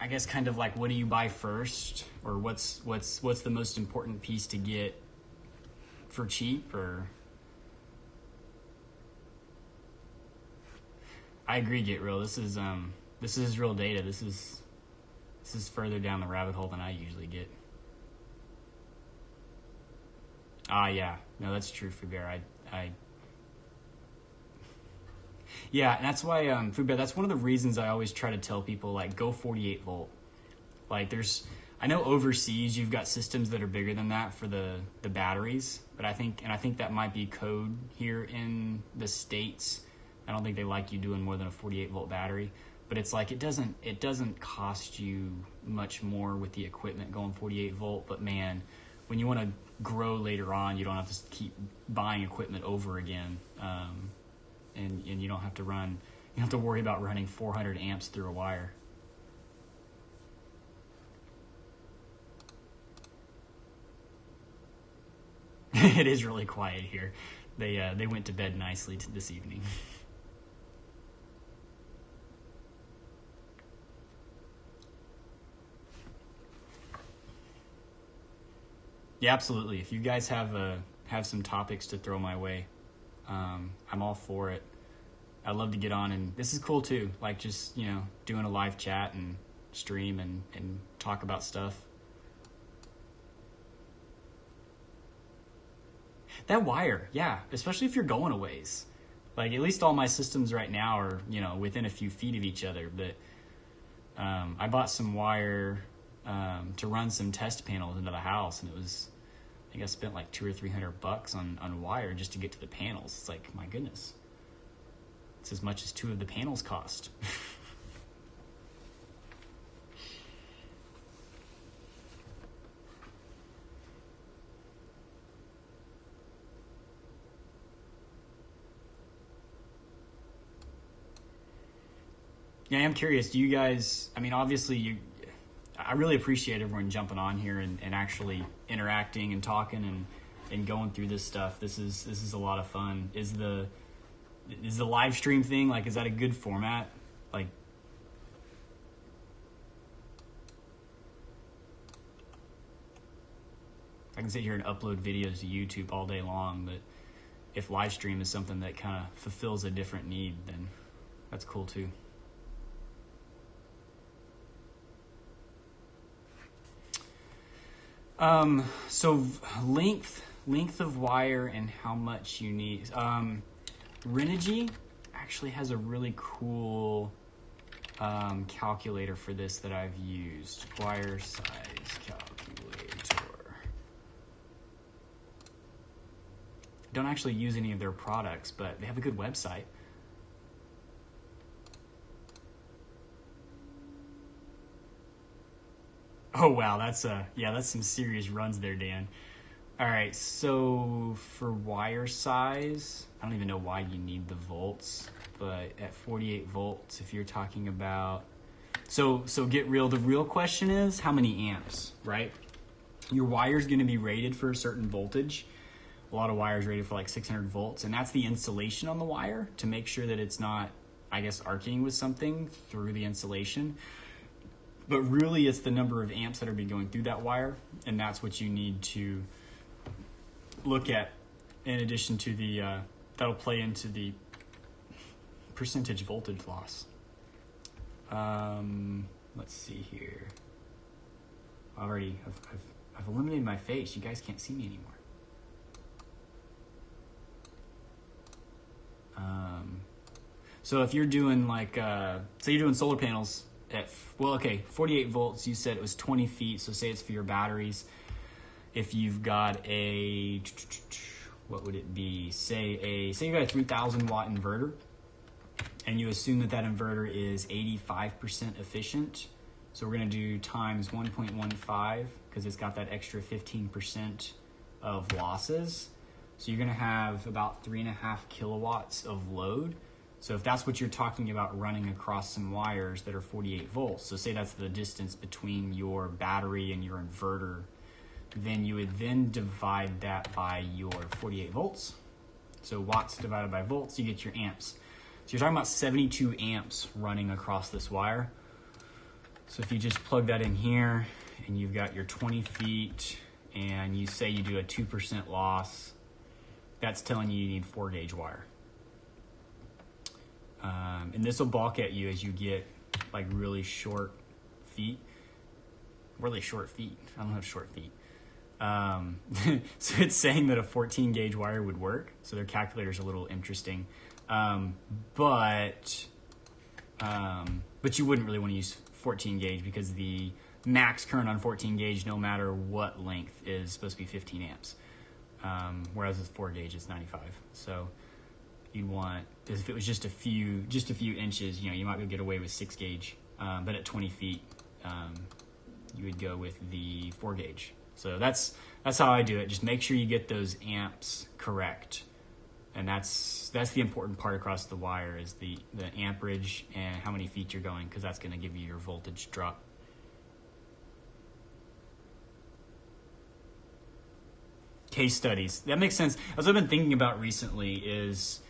I guess kind of like, what do you buy first, or what's the most important piece to get for cheap? Or I agree, Get Real. This is real data. This is further down the rabbit hole than I usually get. Yeah, no, that's true, Fuber. Yeah, and that's why, Fuber, that's one of the reasons I always try to tell people, like, go 48 volt. Like, I know overseas you've got systems that are bigger than that for the batteries, but I think that might be code here in the States. I don't think they like you doing more than a 48 volt battery, but it's like, it doesn't cost you much more with the equipment going 48 volt, but man, when you want to grow later on, you don't have to keep buying equipment over again. And you don't have to worry about running 400 amps through a wire. It is really quiet here. They went to bed nicely this evening. Yeah, absolutely. If you guys have some topics to throw my way, I'm all for it. I'd love to get on, and this is cool too. Like, just, doing a live chat and stream and talk about stuff. That wire, yeah, especially if you're going a ways. Like, at least all my systems right now are, within a few feet of each other. But I bought some wire to run some test panels into the house, and it was, I think I spent like $200 or $300 on wire just to get to the panels. It's like, my goodness, it's as much as 2 of the panels cost. Yeah, I'm curious. Do you guys? I mean, obviously, I really appreciate everyone jumping on here and actually interacting and talking and going through this stuff. This is a lot of fun. Is the live stream thing, like, is that a good format? Like, I can sit here and upload videos to YouTube all day long, but if live stream is something that kind of fulfills a different need, then that's cool too. So length of wire and how much you need. Renogy actually has a really cool calculator for this that I've used. Wire size calculator. Don't actually use any of their products, but they have a good website. Oh wow, that's some serious runs there, Dan. All right, so for wire size, I don't even know why you need the volts, but at 48 volts, if you're talking about, so get real. The real question is how many amps, right? Your wire's going to be rated for a certain voltage. A lot of wires rated for like 600 volts, and that's the insulation on the wire to make sure that it's not, I guess, arcing with something through the insulation. But really, it's the number of amps that are going through that wire, and that's what you need to look at in addition to the, that'll play into the percentage voltage loss. Let's see here. I've eliminated my face. You guys can't see me anymore. So if you're doing like, say you're doing solar panels at, 48 volts, you said it was 20 feet. So say it's for your batteries. If you've got a, what would it be? Say you got a 3,000 watt inverter, and you assume that inverter is 85% efficient. So we're going to do times 1.15 because it's got that extra 15% of losses. So you're going to have about 3.5 kilowatts of load. So if that's what you're talking about running across some wires that are 48 volts, so say that's the distance between your battery and your inverter, then you would then divide that by your 48 volts. So watts divided by volts, you get your amps. So you're talking about 72 amps running across this wire. So if you just plug that in here and you've got your 20 feet and you say you do a 2% loss, that's telling you need 4 gauge wire. And this will balk at you as you get like really short feet. Really short feet. I don't have short feet. So it's saying that a 14 gauge wire would work. So their calculator's a little interesting. But you wouldn't really want to use 14 gauge because the max current on 14 gauge, no matter what length, is supposed to be 15 amps. Whereas with 4 gauge, it's 95. So you'd want, if it was just a few inches, you might be able to get away with 6 gauge. But at 20 feet, you would go with the 4 gauge. So that's how I do it. Just make sure you get those amps correct. And that's the important part across the wire is the amperage and how many feet you're going, because that's going to give you your voltage drop. Case studies. That makes sense. What I've been thinking about recently is,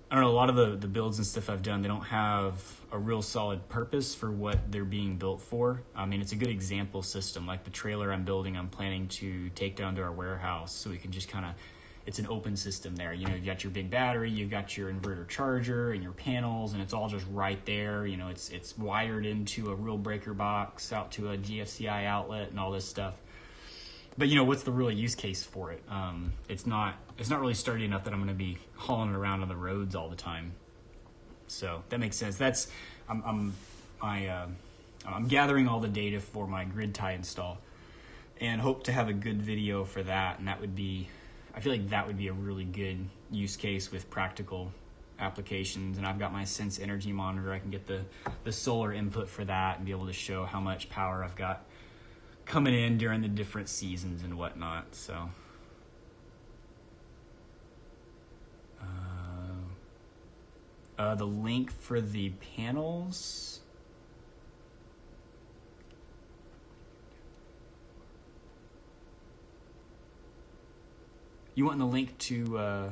I don't know, a lot of the builds and stuff I've done, they don't have a real solid purpose for what they're being built for. I mean, it's a good example system. Like the trailer I'm building, I'm planning to take down to our warehouse so we can just kind of, it's an open system there. You've got your big battery, you've got your inverter charger and your panels, and it's all just right there. It's wired into a real breaker box out to a GFCI outlet and all this stuff. But what's the real use case for it? It's not really sturdy enough that I'm going to be hauling it around on the roads all the time. So that makes sense. I'm gathering all the data for my grid tie install, and hope to have a good video for that. And I feel like that would be a really good use case with practical applications. And I've got my Sense Energy monitor. I can get the solar input for that and be able to show how much power I've got coming in during the different seasons and whatnot. So The link for the panels. You want the link to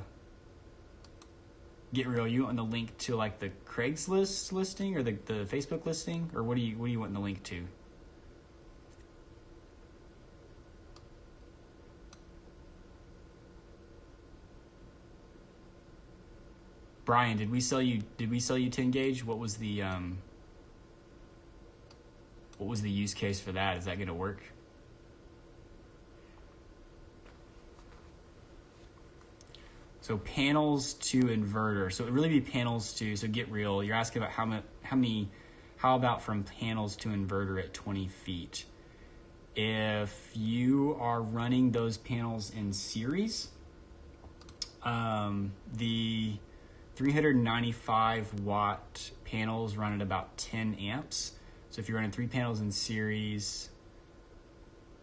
Get Real? You want the link to like the Craigslist listing or the Facebook listing, or what do you want the link to? Brian, did we sell you 10 gauge? What was the use case for that? Is that going to work? So panels to inverter. So it would really be panels to, so Get Real. You're asking about how about from panels to inverter at 20 feet? If you are running those panels in series, the 395 watt panels run at about 10 amps. So if you're running 3 panels in series,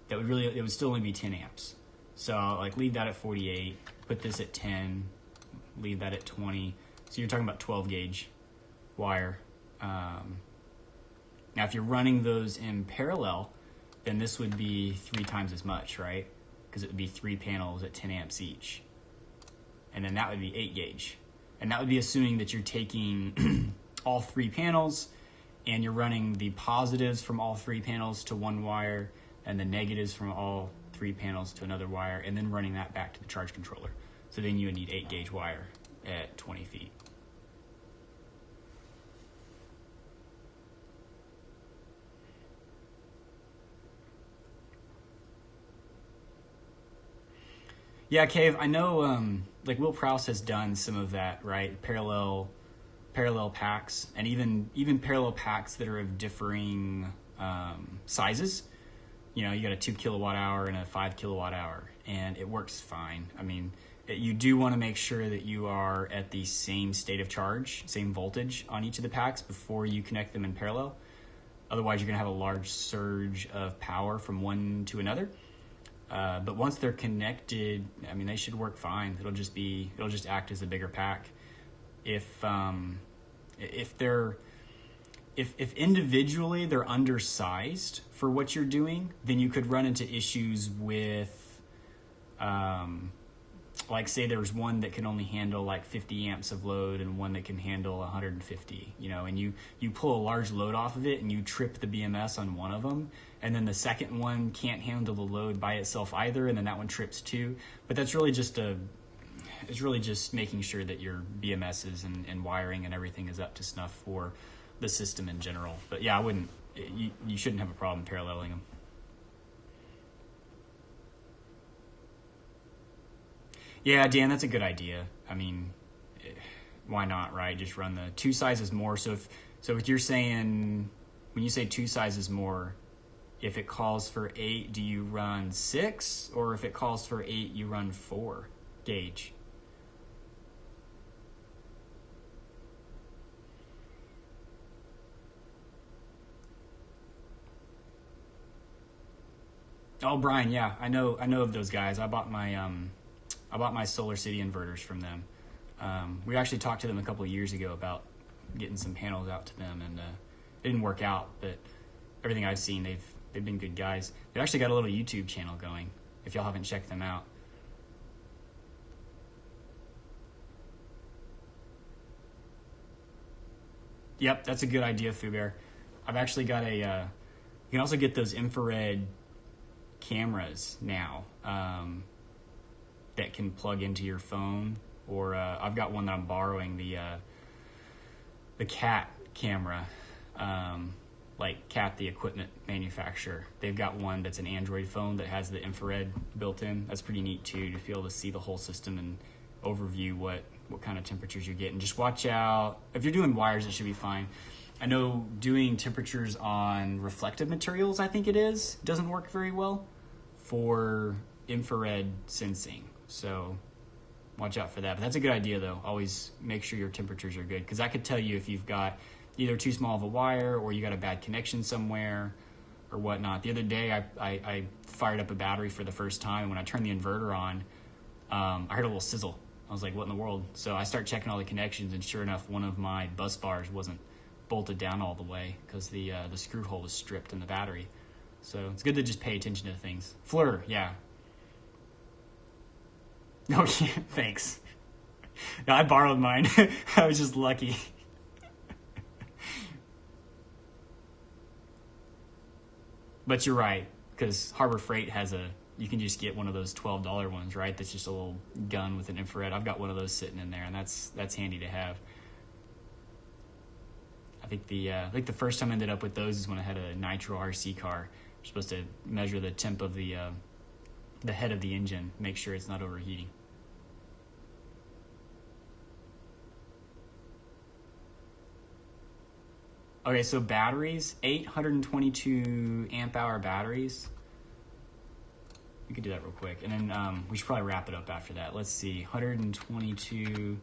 it would still only be 10 amps. So like leave that at 48, put this at 10, leave that at 20. So you're talking about 12 gauge wire. Now if you're running those in parallel, then this would be 3 times as much, right? Because it would be 3 panels at 10 amps each. And then that would be 8 gauge. And that would be assuming that you're taking all 3 panels and you're running the positives from all 3 panels to one wire and the negatives from all 3 panels to another wire, and then running that back to the charge controller. So then you would need 8 gauge wire at 20 feet. Yeah, Cave, I know like Will Prowse has done some of that, right? Parallel packs, and even parallel packs that are of differing sizes. You know, you got a 2 kilowatt hour and a 5 kilowatt hour, and it works fine. I mean, you do want to make sure that you are at the same state of charge, same voltage on each of the packs before you connect them in parallel. Otherwise, you're going to have a large surge of power from one to another. But once they're connected, I mean, they should work fine. It'll just act as a bigger pack. If individually they're undersized for what you're doing, then you could run into issues with, like say there's one that can only handle like 50 amps of load and one that can handle 150, you know, and you pull a large load off of it and you trip the BMS on one of them, and then the second one can't handle the load by itself either, and then that one trips too. But that's really just making sure that your BMSs and wiring and everything is up to snuff for the system in general. But yeah, you shouldn't have a problem paralleling them. Yeah, Dan, that's a good idea. I mean, why not, right? Just run the 2 sizes more. So if you're saying, when you say 2 sizes more, if it calls for 8, do you run 6? Or if it calls for 8, you run 4 gauge? Oh, Brian, yeah, I know of those guys. I bought my Solar City inverters from them. We actually talked to them a couple of years ago about getting some panels out to them, and it didn't work out. But everything I've seen, they've been good guys. They've actually got a little YouTube channel going. If y'all haven't checked them out. Yep, that's a good idea, Foo Bear. I've actually got you can also get those infrared cameras now that can plug into your phone, or I've got one that I'm borrowing, the Cat camera, like Cat, the equipment manufacturer. They've got one that's an Android phone that has the infrared built in. That's pretty neat too, to be able to see the whole system and overview what kind of temperatures you're getting. Just watch out. If you're doing wires, it should be fine. I know doing temperatures on reflective materials, I think it is, doesn't work very well for infrared sensing. So watch out for that. But that's a good idea, though. Always make sure your temperatures are good, because that could tell you if you've got either too small of a wire or you got a bad connection somewhere or whatnot. The other day, I fired up a battery for the first time. When I turned the inverter on, I heard a little sizzle I was like, what in the world? So I start checking all the connections, and sure enough, one of my bus bars wasn't bolted down all the way because the screw hole was stripped in the battery. So it's good to just pay attention to things. Fleur, yeah. Oh, yeah, thanks. No, I borrowed mine. I was just lucky. But you're right, because Harbor Freight has you can just get one of those $12 ones, right? That's just a little gun with an infrared. I've got one of those sitting in there, and that's handy to have. I think the first time I ended up with those is when I had a nitro RC car. You're supposed to measure the temp of the head of the engine, make sure it's not overheating. Okay, so batteries, 822 amp hour batteries. We could do that real quick, and then we should probably wrap it up after that. Let's see, 122.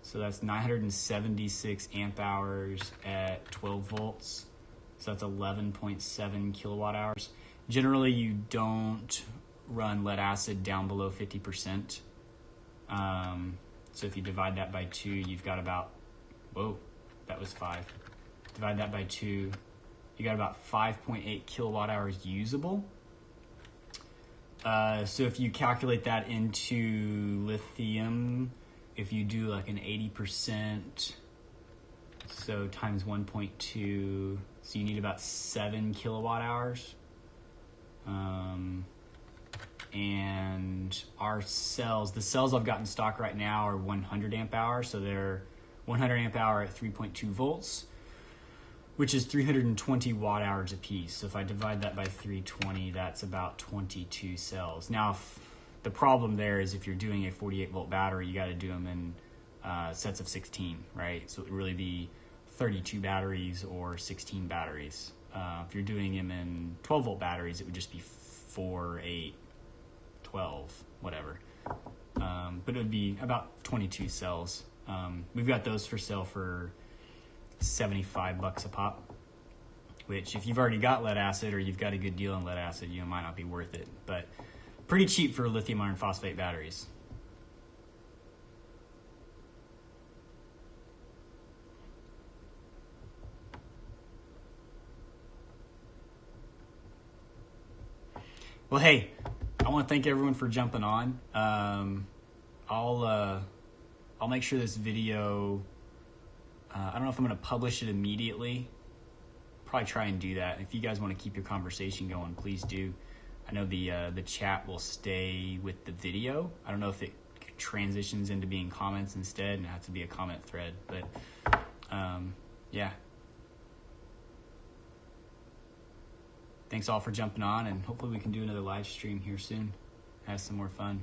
So that's 976 amp hours at 12 volts. So that's 11.7 kilowatt hours. Generally, you don't run lead acid down below 50%. So if you divide that by 2, you've got about, whoa, that was 5. Divide that by 2, you got about 5.8 kilowatt hours usable. So if you calculate that into lithium, if you do like an 80%, so times 1.2, so you need about 7 kilowatt hours. And our cells, the cells I've got in stock right now are 100 amp hour, so they're 100 amp hour at 3.2 volts, which is 320 watt hours a piece. So if I divide that by 320, that's about 22 cells. Now, the problem there is if you're doing a 48 volt battery, you got to do them in sets of 16, right? So it would really be 32 batteries or 16 batteries. If you're doing them in 12 volt batteries, it would just be 4, 8, 12, whatever. But it would be about 22 cells. We've got those for sale for $75 a pop, which if you've already got lead acid or you've got a good deal on lead acid, you know, might not be worth it, but pretty cheap for lithium iron phosphate batteries. Well, hey, I want to thank everyone for jumping on. I'll make sure this video, I don't know if I'm going to publish it immediately. Probably try and do that. If you guys want to keep your conversation going, please do. I know the chat will stay with the video. I don't know if it transitions into being comments instead and it has to be a comment thread, but yeah. Thanks all for jumping on, and hopefully we can do another live stream here soon. Have some more fun.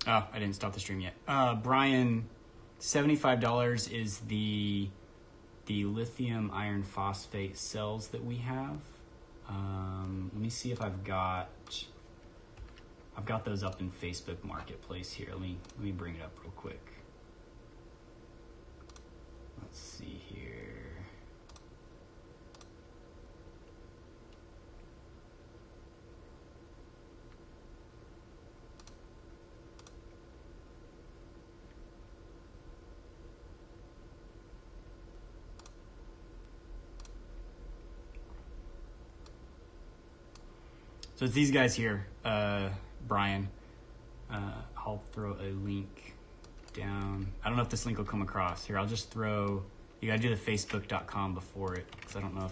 Oh, I didn't stop the stream yet. Brian, $75 is the lithium iron phosphate cells that we have. Let me see if I've got those up in Facebook Marketplace here. Let me bring it up real quick. Let's see here. So it's these guys here, Brian. I'll throw a link down. I don't know if this link will come across. Here, I'll just throw, you gotta do the facebook.com before it, because I don't know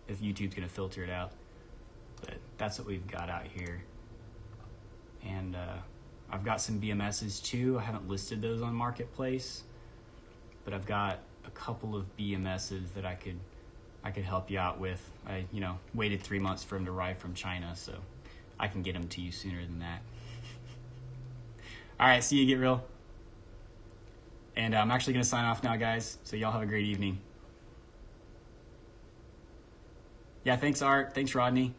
if YouTube's gonna filter it out. But that's what we've got out here. And I've got some BMSs too. I haven't listed those on Marketplace, but I've got a couple of BMSs that I could help you out with. I waited 3 months for them to arrive from China, so I can get them to you sooner than that. All right, see you, Get Real. And I'm actually going to sign off now, guys, so y'all have a great evening. Yeah, thanks, Art. Thanks, Rodney.